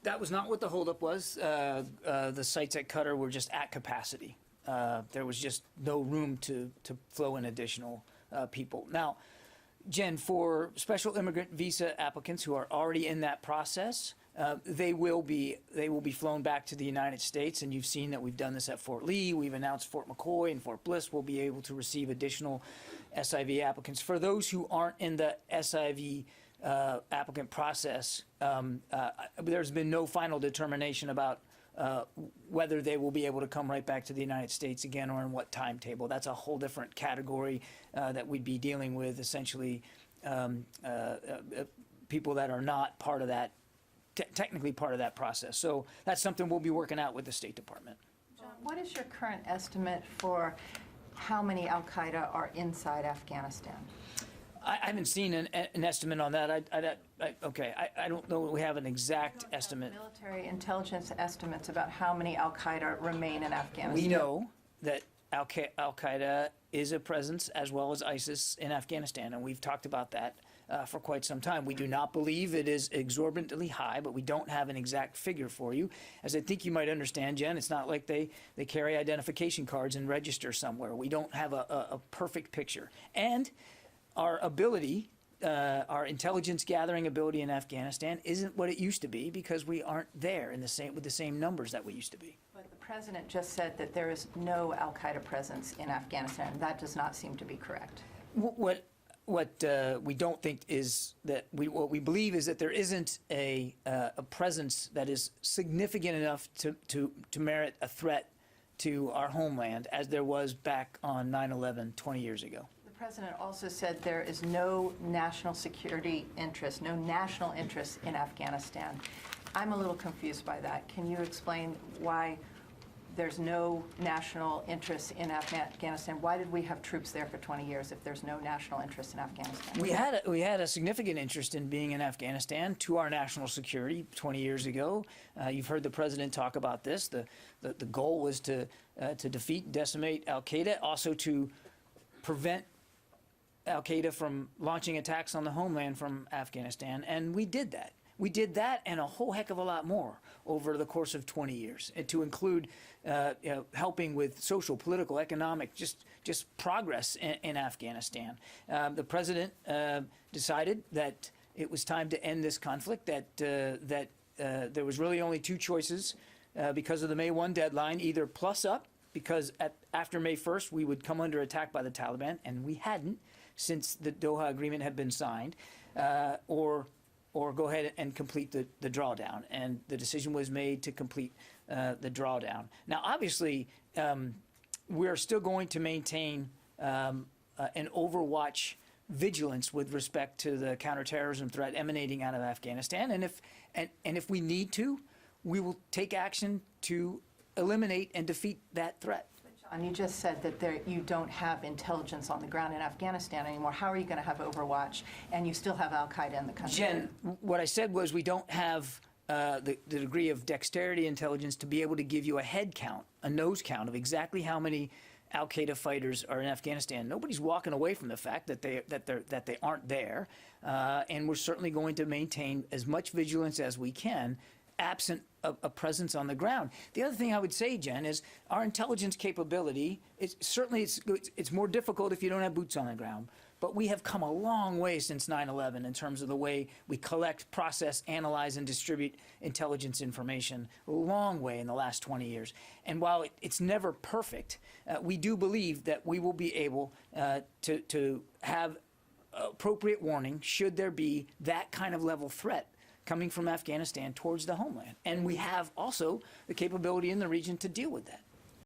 That was not what the holdup was. The sites at Qatar were just at capacity. There was just no room to flow in additional people. Now, Jen, for special immigrant visa applicants who are already in that process, they will be flown back to the United States, and you've seen that we've done this at Fort Lee. We've announced Fort McCoy and Fort Bliss will be able to receive additional SIV applicants. For those who aren't in the SIV applicant process, there's been no final determination about whether they will be able to come right back to the United States again or in what timetable. That's a whole different category that we'd be dealing with, essentially people that are not part of that, technically part of that process. So that's something we'll be working out with the State Department. John, what is your current estimate for how many Al-Qaeda are inside Afghanistan? I haven't seen an estimate on that. I don't know that we have an exact estimate. Military intelligence estimates about how many Al-Qaeda remain in Afghanistan. We know that Al-Qaeda is a presence, as well as ISIS, in Afghanistan, and we've talked about that for quite some time. We do not believe it is exorbitantly high, but we don't have an exact figure for you. As I think you might understand, Jen, it's not like they carry identification cards and register somewhere. We don't have a perfect picture. And our ability, our intelligence gathering ability in Afghanistan isn't what it used to be because we aren't there with the same numbers that we used to be. But the president just said that there is no Al-Qaeda presence in Afghanistan. That does not seem to be correct. What we don't think is that what we believe is that there isn't a presence that is significant enough to merit a threat to our homeland as there was back on 9/11 20 years ago. The president also said there is no national security interest, no national interest in Afghanistan. I'm a little confused by that. Can you explain why there's no national interest in Afghanistan? Why did we have troops there for 20 years if there's no national interest in Afghanistan? We had a significant interest in being in Afghanistan to our national security 20 years ago. You've heard the president talk about this. The goal was to defeat, decimate Al-Qaeda, also to prevent Al-Qaeda from launching attacks on the homeland from Afghanistan, and we did that. We did that and a whole heck of a lot more over the course of 20 years, and to include helping with social, political, economic, just progress in Afghanistan. The president decided that it was time to end this conflict, that there was really only two choices because of the May 1 deadline, either plus up, because after May 1st we would come under attack by the Taliban, and we hadn't since the Doha Agreement had been signed, or go ahead and complete the drawdown. And the decision was made to complete the drawdown. Now, obviously, we're still going to maintain an overwatch vigilance with respect to the counterterrorism threat emanating out of Afghanistan. And if we need to, we will take action to eliminate and defeat that threat. And you just said that you don't have intelligence on the ground in Afghanistan anymore. How are you going to have Overwatch and you still have Al-Qaeda in the country? Jen, what I said was we don't have the degree of dexterity intelligence to be able to give you a head count, a nose count of exactly how many Al-Qaeda fighters are in Afghanistan. Nobody's walking away from the fact that they aren't there, and we're certainly going to maintain as much vigilance as we can, absent a presence on the ground. The other thing I would say, Jen, is our intelligence capability. It's more difficult if you don't have boots on the ground. But we have come a long way since 9/11 in terms of the way we collect, process, analyze, and distribute intelligence information. A long way in the last 20 years. And while it's never perfect, we do believe that we will be able to have appropriate warning should there be that kind of level threat coming from Afghanistan towards the homeland. And we have also the capability in the region to deal with that.